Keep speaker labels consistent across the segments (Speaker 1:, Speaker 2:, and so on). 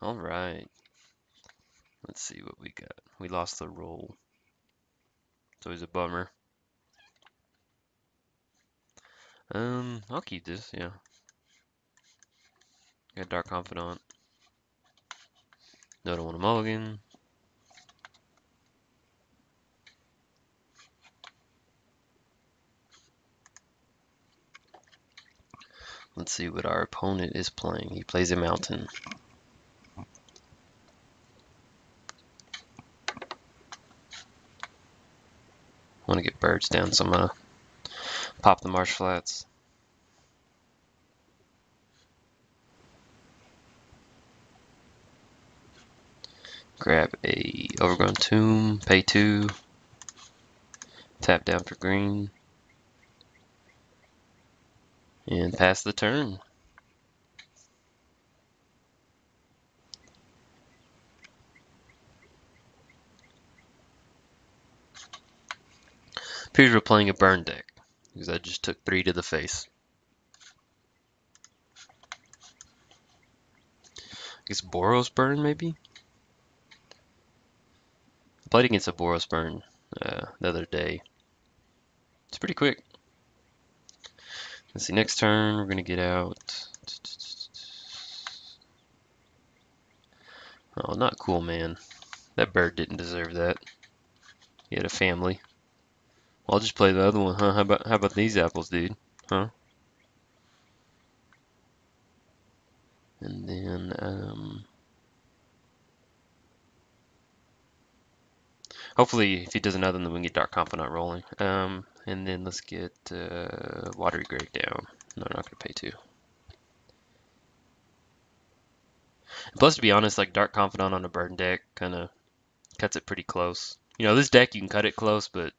Speaker 1: All right. Let's see what we got. We lost the roll. It's always a bummer. I'll keep this, yeah. Got Dark Confidant. No, I don't want a mulligan. Let's see what our opponent is playing. He plays a mountain. Want to get birds down, so I'm gonna pop the marsh flats. Grab a overgrown tomb, pay 2, tap down for green, and pass the turn. Appears we're playing a burn deck, because I just took 3 to the face. I guess Boros burn, maybe? I played against a Boros burn the other day. It's pretty quick. Let's see, next turn we're going to get out. Oh, not cool, man. That bird didn't deserve that. He had a family. Well, I'll just play the other one, huh? How about these apples, dude? Huh? And then, hopefully, if he does another, then we can get Dark Confidant rolling. And then let's get Watery Grave down. No, I'm not gonna pay 2. Plus, to be honest, like Dark Confidant on a burn deck kind of cuts it pretty close. You know, this deck you can cut it close, but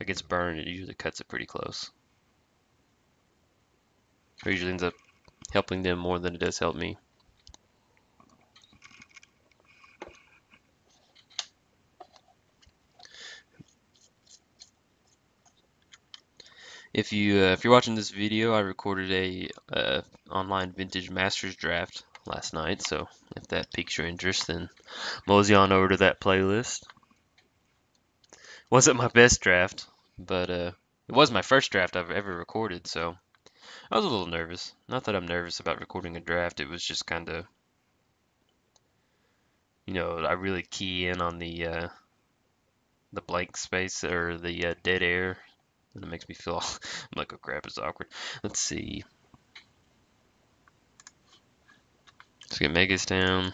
Speaker 1: against burn, it usually cuts it pretty close. It usually ends up helping them more than it does help me. If you're watching this video, I recorded a online vintage masters draft last night, so if that piques your interest, then mosey on over to that playlist. Wasn't my best draft, but it was my first draft I've ever recorded, so I was a little nervous. Not that I'm nervous about recording a draft, it was just kind of, I really key in on the blank space or the dead air, and it makes me feel I'm like, oh crap, it's awkward. Let's see. Let's get Megas down.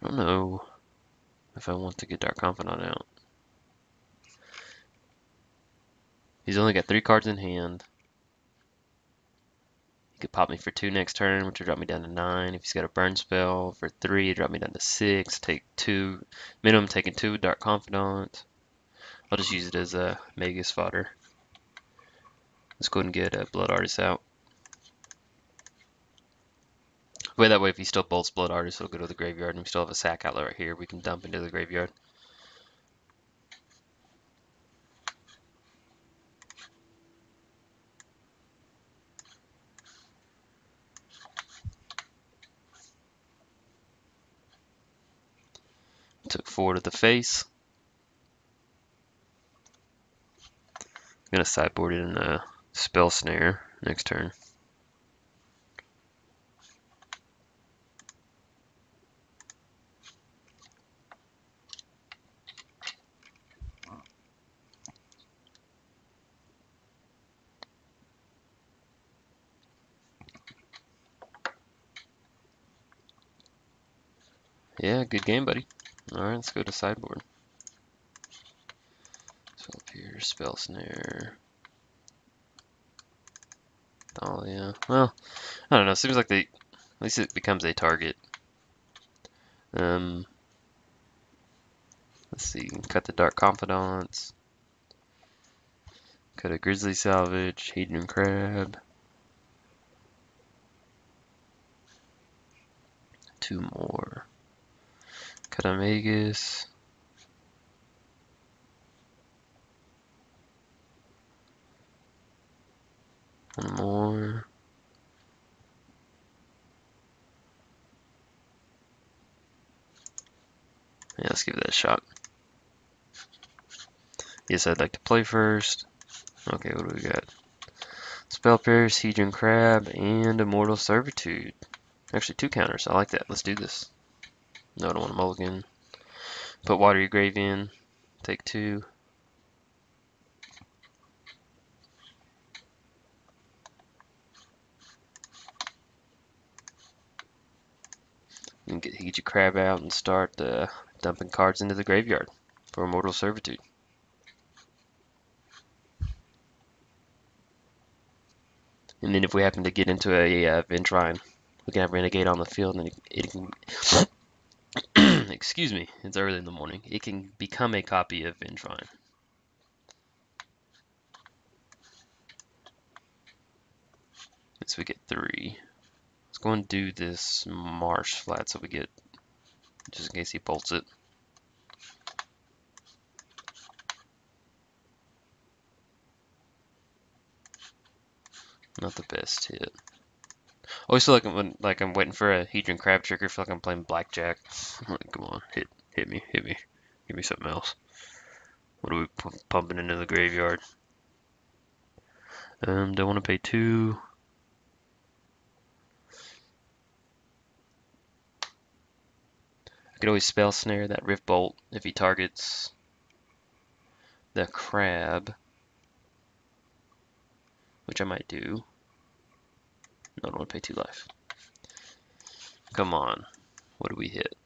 Speaker 1: I don't know if I want to get Dark Confidant out. He's only got 3 cards in hand. He could pop me for 2 next turn, which would drop me down to 9. If he's got a burn spell for 3, it'd drop me down to 6. Take 2, minimum taking 2 Dark Confidant. I'll just use it as a Magus fodder. Let's go ahead and get a Blood Artist out. That way, if he still bolts Blood Artist, he'll go to the graveyard, and we still have a sack outlet right here we can dump into the graveyard. Took 4 to the face. I'm gonna sideboard it in a Spell Snare next turn. Yeah, good game, buddy. Alright, let's go to sideboard. So up here, Spell Snare. Oh, yeah. Well, I don't know. Seems like at least it becomes a target. Let's see. Cut the Dark Confidants. Cut a Grizzly Salvage. Hedron Crab. 2 more. Cut a Magus. One more. Yeah, let's give it a shot. Yes, I'd like to play first. Okay, what do we got? Spell Pierce, Hedron Crab, and Immortal Servitude. Actually, 2 counters. I like that. Let's do this. No, I don't want to mulligan. Put Watery Grave in. Take 2. And get Hedron Crab out and start dumping cards into the graveyard for Immortal Servitude. And then if we happen to get into a Ventrine, we can have Renegade on the field, and it can excuse me, it's early in the morning. It can become a copy of Ventrine. So we get 3. Let's go and do this Marsh flat so we get, just in case he bolts it. Not the best hit. Always feel like I'm waiting for a Hedron Crab trigger. Feel like I'm playing blackjack. Like, come on, hit me, give me something else. What are we pumping into the graveyard? Don't want to pay 2. I could always spell snare that Rift Bolt if he targets the crab, which I might do. No, I don't want to pay 2 life. Come on, what do we hit?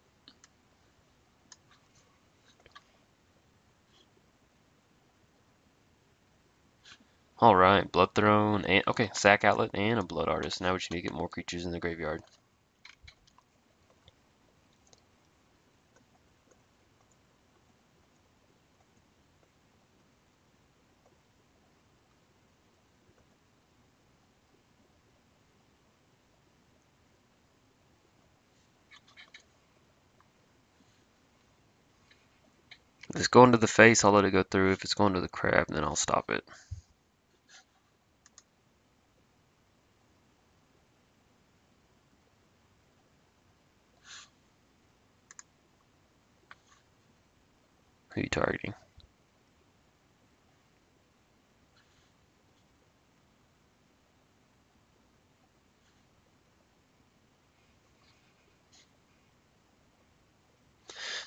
Speaker 1: All right, Blood Throne, and okay, Sack Outlet and a Blood Artist. Now we just need to get more creatures in the graveyard. If it's going to the face, I'll let it go through. If it's going to the crab, then I'll stop it. Who are you targeting?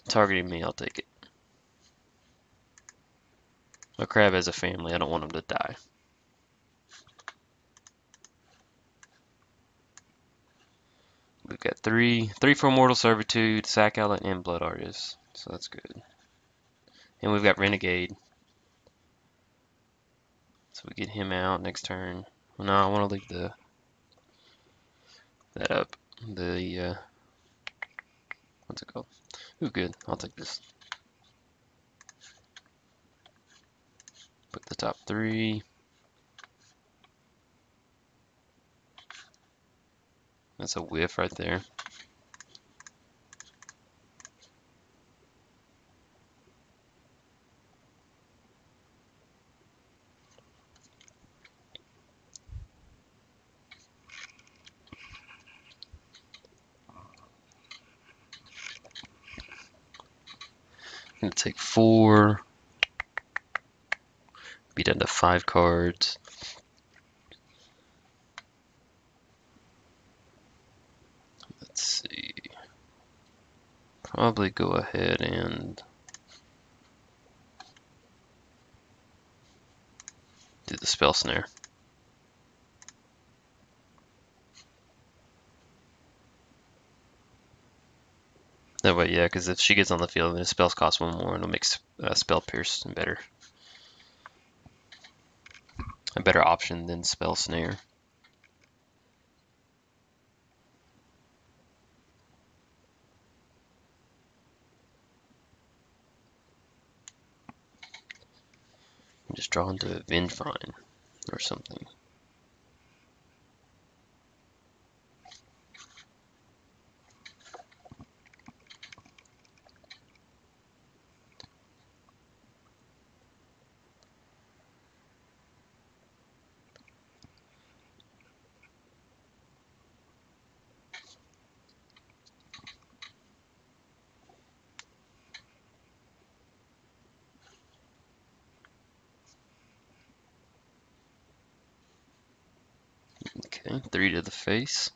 Speaker 1: Targeting me, I'll take it. A crab has a family. I don't want him to die. We've got 3 for Immortal Servitude, Sack Outlet, and Blood Artist. So that's good. And we've got Renegade. So we get him out next turn. Well, no, I want to leave that up. What's it called? Ooh, good. I'll take this. Put the top 3. That's a whiff right there. I'm gonna take 4. Be down to 5 cards. Let's see. Probably go ahead and do the Spell Snare. That way, yeah, because if she gets on the field, then the spells cost 1 more, and it'll make Spell Pierce better. A better option than Spell Snare. I'm just drawn to Vengefine or something. Okay, 3 to the face.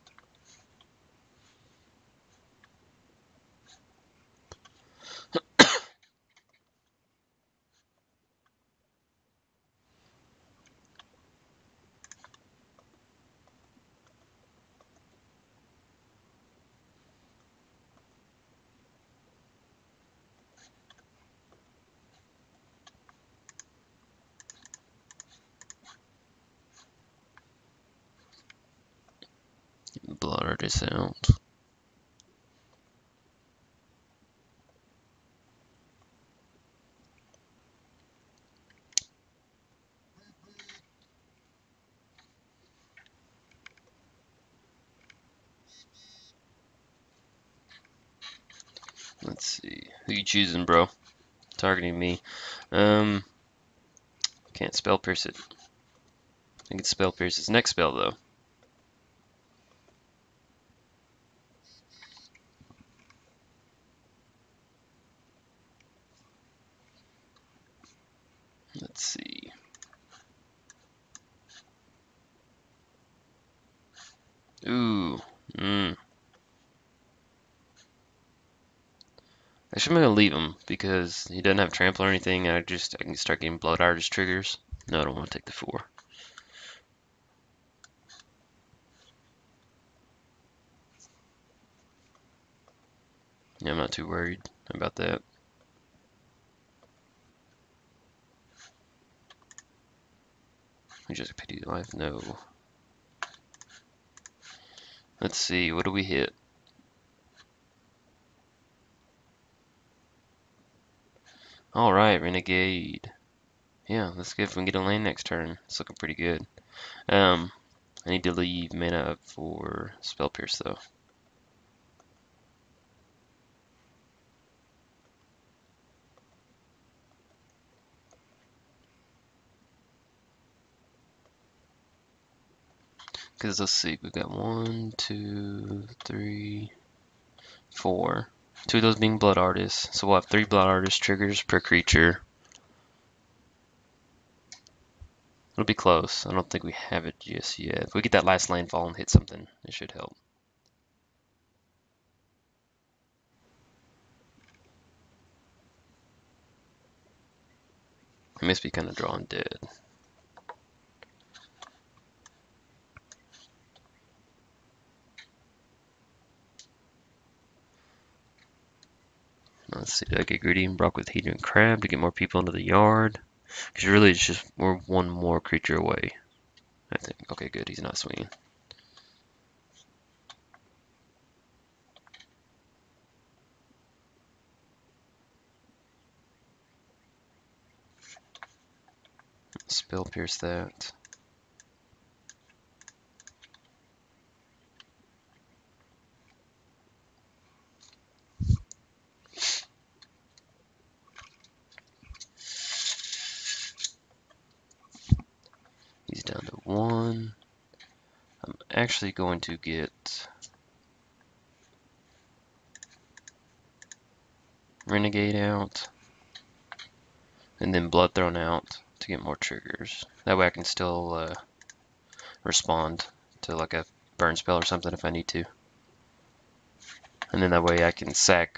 Speaker 1: Blur this out. Let's see. Who you choosing, bro? Targeting me. Can't spell pierce it. I can spell pierce his next spell though. Let's see. Ooh. Actually, I'm gonna leave him because he doesn't have trample or anything, and I can start getting blood artist triggers. No, I don't want to take the 4. Yeah, I'm not too worried about that. We just pity life. No. Let's see. What do we hit? All right, Renegade. Yeah, let's see if we can get a lane next turn. It's looking pretty good. I need to leave mana up for Spell Pierce though. Because let's see, we've got 1, 2, 3, 4. 2 of those being Blood Artists. So we'll have 3 Blood Artist triggers per creature. It'll be close. I don't think we have it just yet. If we get that last landfall and hit something, it should help. I must be kind of drawing dead. Let's see, did I get greedy and Brock with Hedron Crab to get more people into the yard? Because really it's just, we're 1 more creature away, I think. Okay, good, he's not swinging. Spell Pierce that. He's down to 1. I'm actually going to get Renegade out, and then Blood Thrown out to get more triggers. That way I can still respond to like a burn spell or something if I need to. And then that way I can sack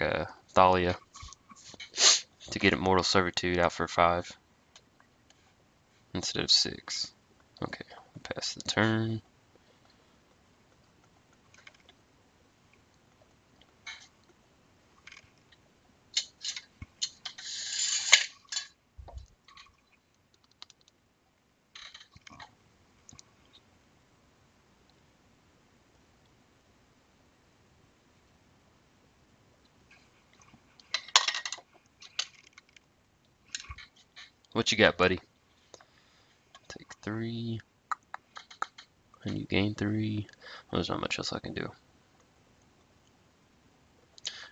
Speaker 1: Thalia to get Immortal Servitude out for 5 instead of 6. Okay, pass the turn. What you got, buddy? Take 3, and you gain 3. Well, there's not much else I can do.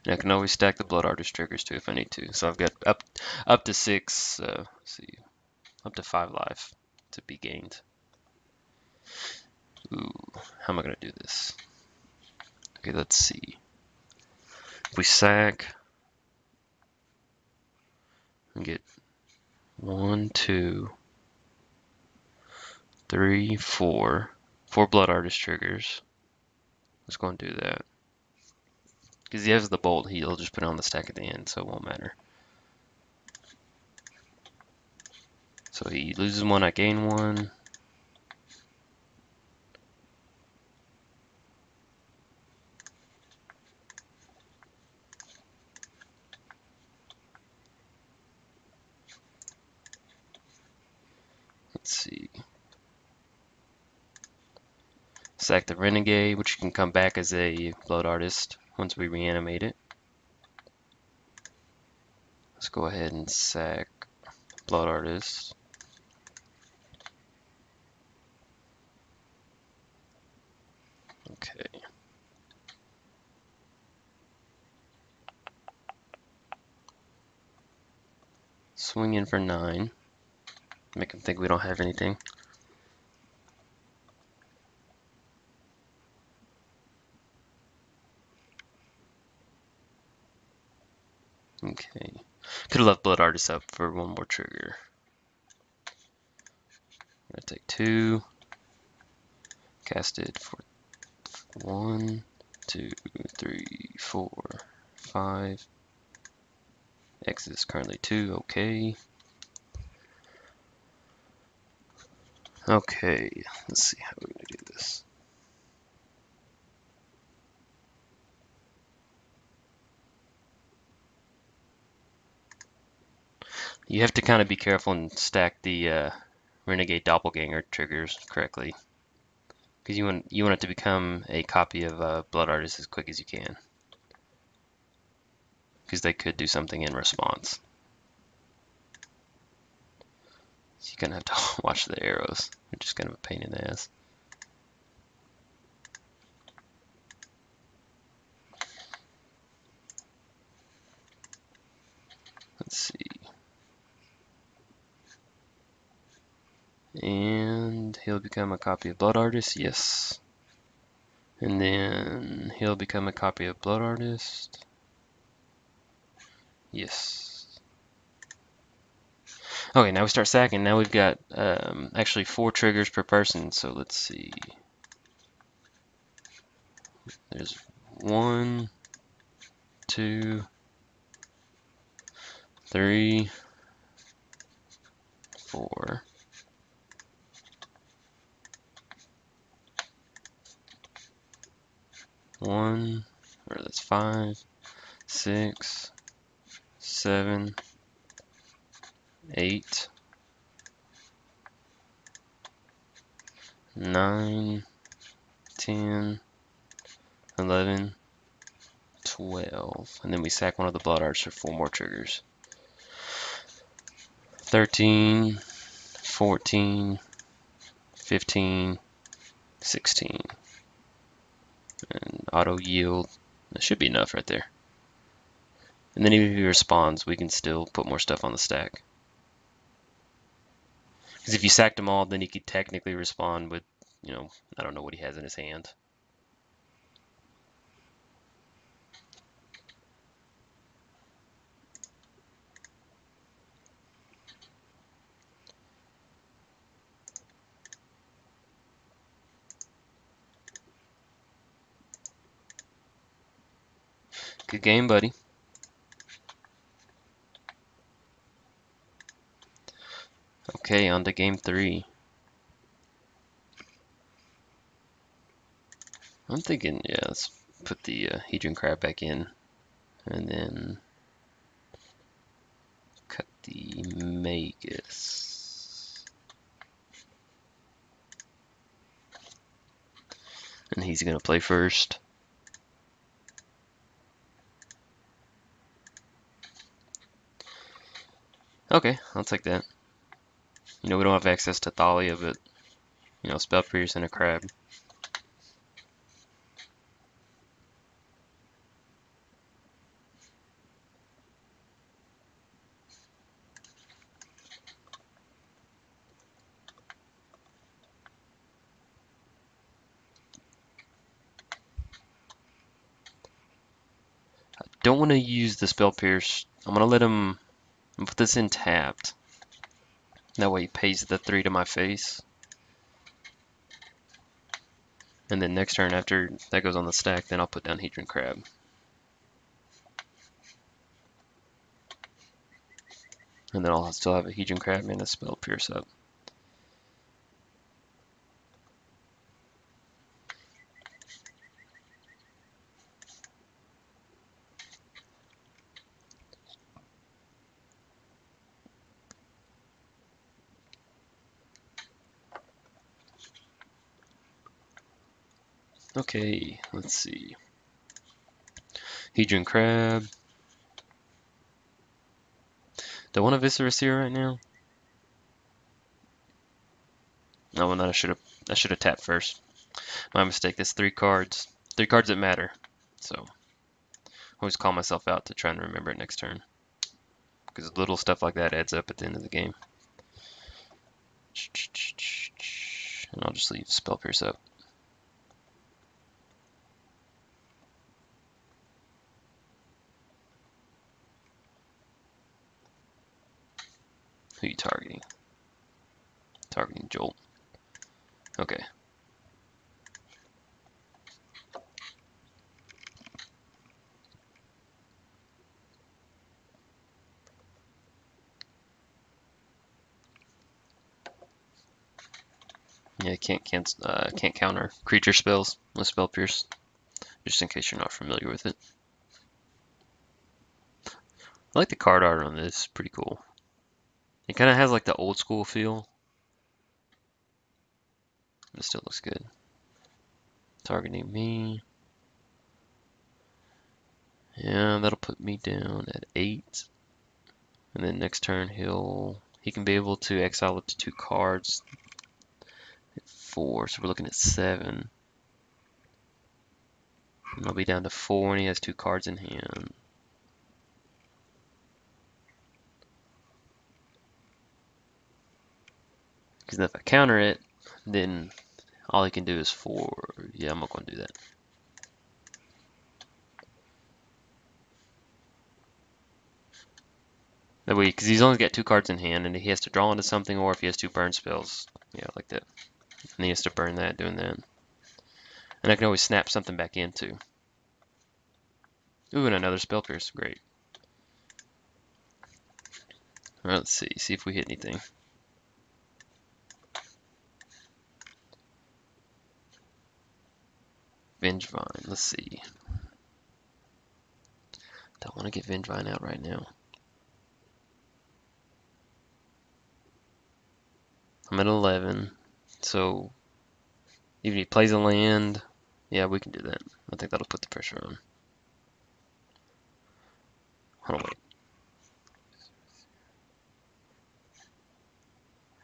Speaker 1: And I can always stack the Blood Artist triggers too if I need to. So I've got up to 6. Let's see, up to 5 life to be gained. Ooh, how am I gonna do this? Okay, let's see. If we sack and get 1, 2, 3, 4. 4 Blood Artist triggers. Let's go and do that. Because he has the bolt, he'll just put it on the stack at the end, so it won't matter. So he loses 1, I gain 1. Let's see. Sack the Renegade, which can come back as a Blood Artist once we reanimate it. Let's go ahead and sack Blood Artist. Okay. Swing in for 9. Make him think we don't have anything. Okay. Could have left Blood Artist up for 1 more trigger. I'm gonna take 2. Cast it for 1, 2, 3, 4, 5. X is currently 2. Okay. Okay. Let's see how we're gonna do this. You have to kind of be careful and stack the Renegade Doppelganger triggers correctly, because you want it to become a copy of Blood Artist as quick as you can, because they could do something in response. So you're gonna have to watch the arrows, which is kind of a pain in the ass. Let's see. And he'll become a copy of Blood Artist, yes. And then he'll become a copy of Blood Artist. Yes. Okay, now we start sacking. Now we've got actually 4 triggers per person. So let's see. There's 1, 2, 3, 4. 1, or that's 5, 6, 7, 8, 9, 10, 11, 12. And then we sack one of the Blood Arts for 4 more triggers. 13, 14, 15, 16. And auto yield. That should be enough right there. And then even if he responds, we can still put more stuff on the stack. Because if you sacked them all, then he could technically respond with, I don't know what he has in his hand. Good game, buddy. Okay, on to game 3. I'm thinking, yeah, let's put the Hedron Crab back in. And then cut the Magus. And he's going to play first. Okay, I'll take that. We don't have access to Thalia, but, Spell Pierce and a Crab. Don't want to use the Spell Pierce. I'm going to let him put this in tapped. That way he pays the 3 to my face. And then next turn, after that goes on the stack, then I'll put down Hedron Crab. And then I'll still have a Hedron Crab and a Spell Pierce up. Okay, let's see. Hedron Crab. Do I want to Viscera Seer right now? No, well, I should have tapped first. My mistake. That's 3 cards. 3 cards that matter. So I always call myself out to try and remember it next turn. Because little stuff like that adds up at the end of the game. And I'll just leave Spell Pierce up. Who are you targeting? Targeting Jolt. Okay. Yeah, can't counter creature spells with Spell Pierce, just in case you're not familiar with it. I like the card art on this, pretty cool. It kind of has like the old school feel. It still looks good. Targeting me. Yeah, that'll put me down at 8. And then next turn he can be able to exile up to 2 cards at 4, so we're looking at 7. And I'll be down to 4 and he has 2 cards in hand. Because if I counter it, then all he can do is 4. Yeah, I'm not going to do that. That way, because he's only got 2 cards in hand, and he has to draw into something, or if he has 2 burn spells, yeah, like that. And he has to burn that, doing that. And I can always snap something back in, too. Ooh, and another Spell Pierce, great. Alright, let's see if we hit anything. Vengevine, let's see. Don't want to get Vengevine out right now. I'm at 11, so even if he plays a land, yeah, we can do that. I think that'll put the pressure on. Hold on, wait.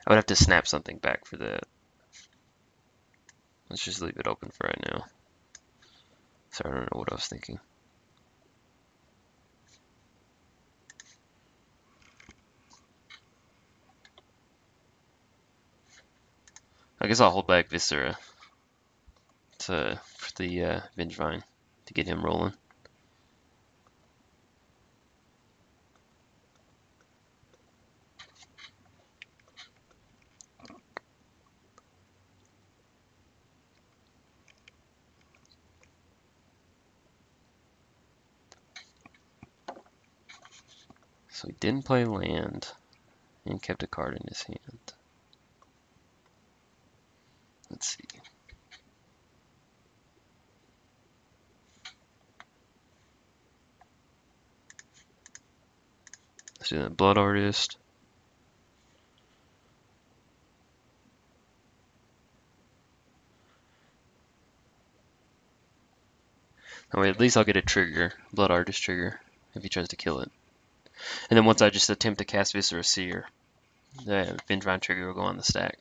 Speaker 1: I would have to snap something back for that. Let's just leave it open for right now. Sorry, I don't know what I was thinking. I guess I'll hold back Viscera for the Vengevine to get him rolling. So he didn't play land and kept a card in his hand. Let's see. Let's do that Blood Artist. That way at least I'll get a trigger, Blood Artist trigger, if he tries to kill it. And then once I just attempt to cast Viscera Seer, the Vengevine trigger will go on the stack.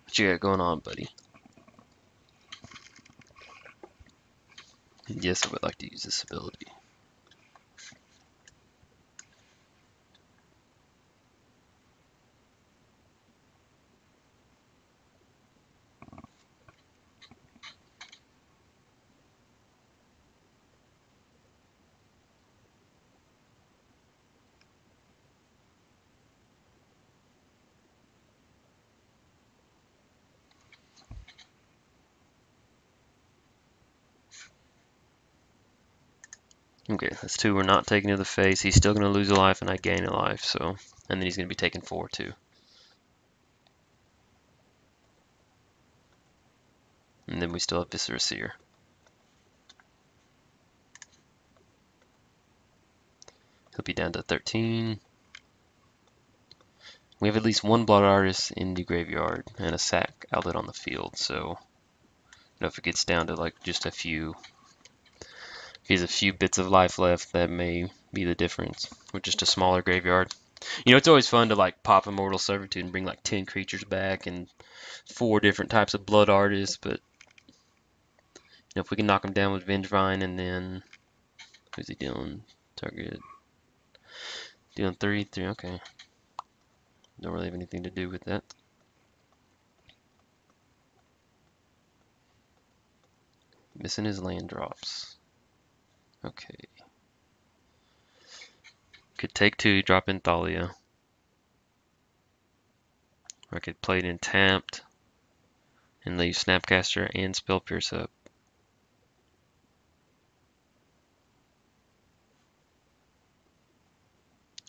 Speaker 1: What you got going on, buddy? Yes, I would like to use this ability. Okay, that's 2 we're not taking to the face. He's still going to lose a life and I gain a life, so. And then he's going to be taking 4 too. And then we still have Viscera Seer. He'll be down to 13. We have at least 1 Blood Artist in the graveyard and a sack outlet on the field, so if it gets down to like just a few, if he has a few bits of life left, that may be the difference with just a smaller graveyard. It's always fun to like pop Immortal Servitude and bring like 10 creatures back and 4 different types of Blood Artists, but if we can knock him down with Vengevine and then, who's he dealing? Target. Dealing 3, okay. Don't really have anything to do with that. Missing his land drops. Okay. Could take 2, drop in Thalia. Or I could play it in tapped and leave Snapcaster and Spell Pierce up.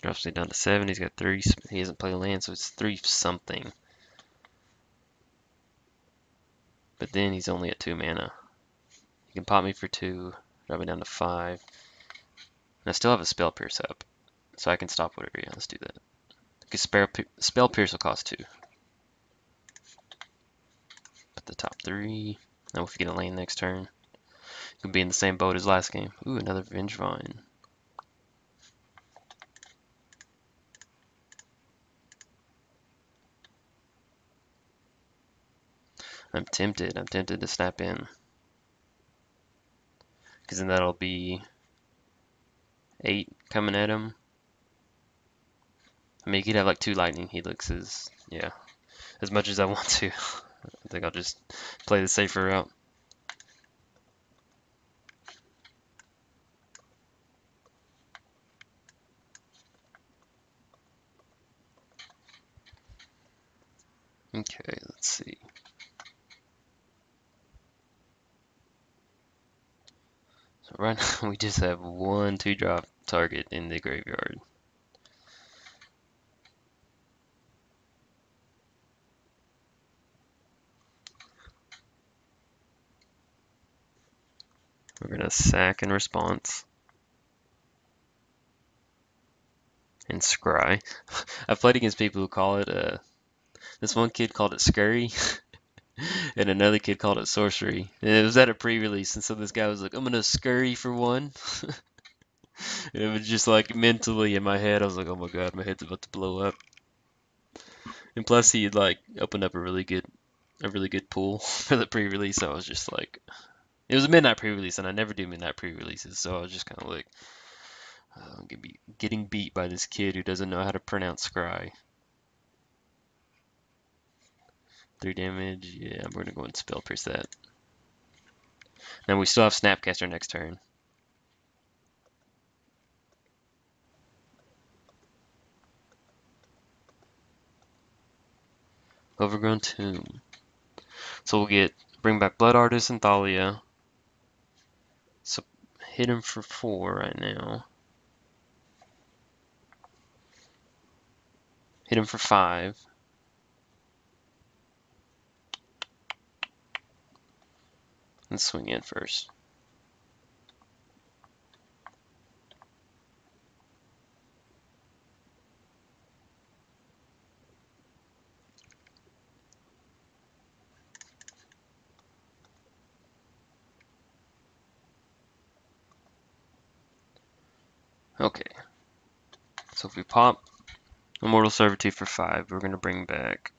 Speaker 1: Drops it down to 7. He's got 3. He hasn't played a land, so it's 3 something. But then he's only at 2 mana. He can pop me for 2, drop me down to 5. And I still have a Spell Pierce up, so I can stop whatever. Yeah, let's do that. Because Spell Pierce will cost 2. Put the top 3. Now if we get a lane next turn, could be in the same boat as last game. Ooh, another Vengevine. I'm tempted to snap in. Because then that'll be 8 coming at him. I mean, he could have like 2 lightning helixes. Yeah, as much as I want to. I think I'll just play the safer route. Okay, let's see. So right now we just have 1 2-drop target in the graveyard. We're gonna sack in response. And scry. I've played against people who call it, this one kid called it scurry, and another kid called it sorcery. And it was at a pre-release, and so this guy was like, I'm gonna scurry for 1. And it was just like mentally in my head, I was like, oh my god, my head's about to blow up. And plus he had like opened up a really good pool for the pre-release, so I was just like, it was a midnight pre-release, and I never do midnight pre-releases, so I was just kind of like, I'm gonna be getting beat by this kid who doesn't know how to pronounce scry. 3 damage, yeah, I'm gonna go and spell pierce that. Now we still have Snapcaster next turn. Overgrown Tomb. So we'll bring back Blood Artist and Thalia. So hit him for 4 right now. Hit him for 5. Let's swing in first. Okay. So if we pop Immortal Servitude for 5, we're gonna bring back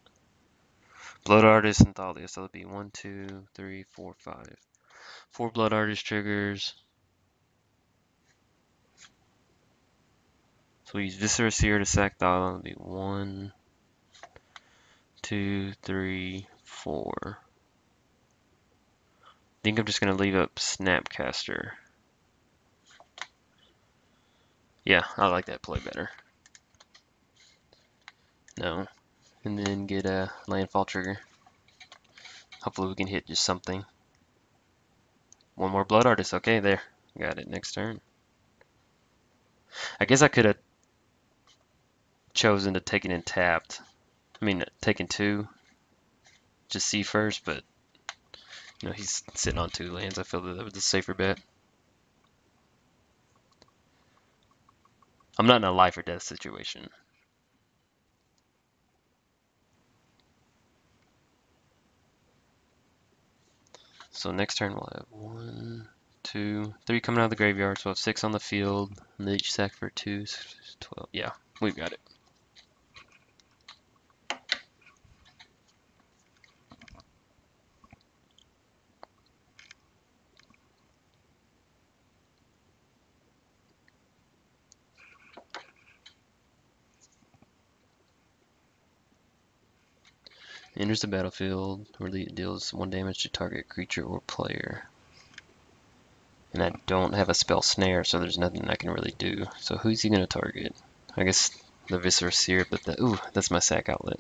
Speaker 1: Blood Artist and Thalia. So it'll be 1, 2, 3, 4, 5. 4 Blood Artist triggers. So we use Viscera Seer to sack Thalia. It'll be 1, 2, 3, 4. I think I'm just gonna leave up Snapcaster. Yeah, I like that play better. No. And then get a landfall trigger. Hopefully we can hit just something. 1 more Blood Artist. Okay, there. Got it. Next turn. I guess I could have chosen to take it in tapped. I mean, taking two, just see first, but he's sitting on 2 lands. I feel that was a safer bet. I'm not in a life or death situation. So next turn we'll have 1, 2, 3 coming out of the graveyard. So we'll have 6 on the field. And they each sack for 2, 12. Yeah, we've got it. Enters the battlefield, or deals 1 damage to target creature or player. And I don't have a spell snare, so there's nothing I can really do. So who's he gonna target? I guess the Viscera Seer, but ooh, that's my sack outlet.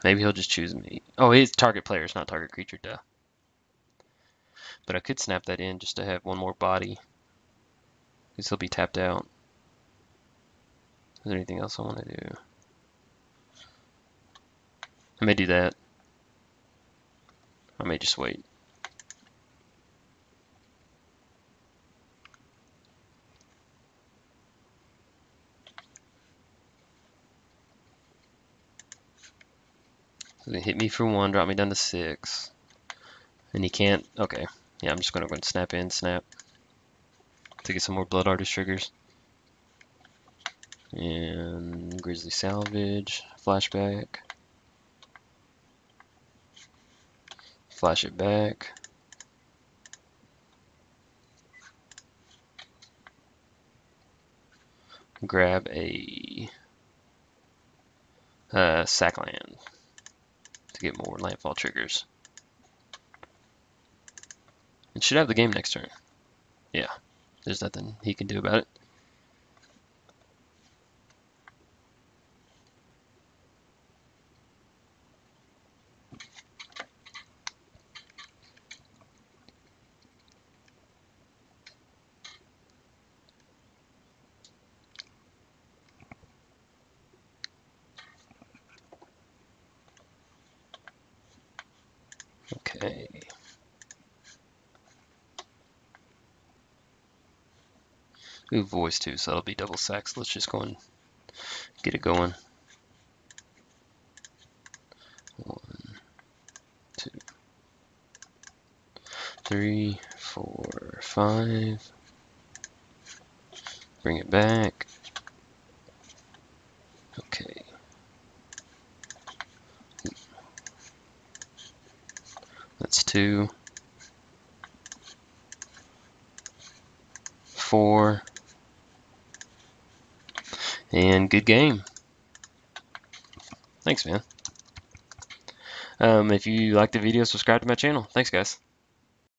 Speaker 1: Maybe he'll just choose me. Oh, he's target players, not target creature, duh. But I could snap that in just to have one more body, because he'll be tapped out. Is there anything else I want to do? I may do that. I may just wait. So they hit me for 1, drop me down to 6. And he can't. Okay. Yeah, I'm just going to go and snap in, snap. To get some more Blood Artist triggers. And Grizzly Salvage, flashback. Flash it back. Grab a sack land to get more landfall triggers. And should have the game next turn. Yeah, there's nothing he can do about it. Okay. Ooh, voice too, so that'll be double sacks. Let's just go and get it going. 1, 2, 3, 4, 5. Bring it back. Okay. That's 2, 4, and good game. Thanks, man. If you like the video, subscribe to my channel. Thanks, guys.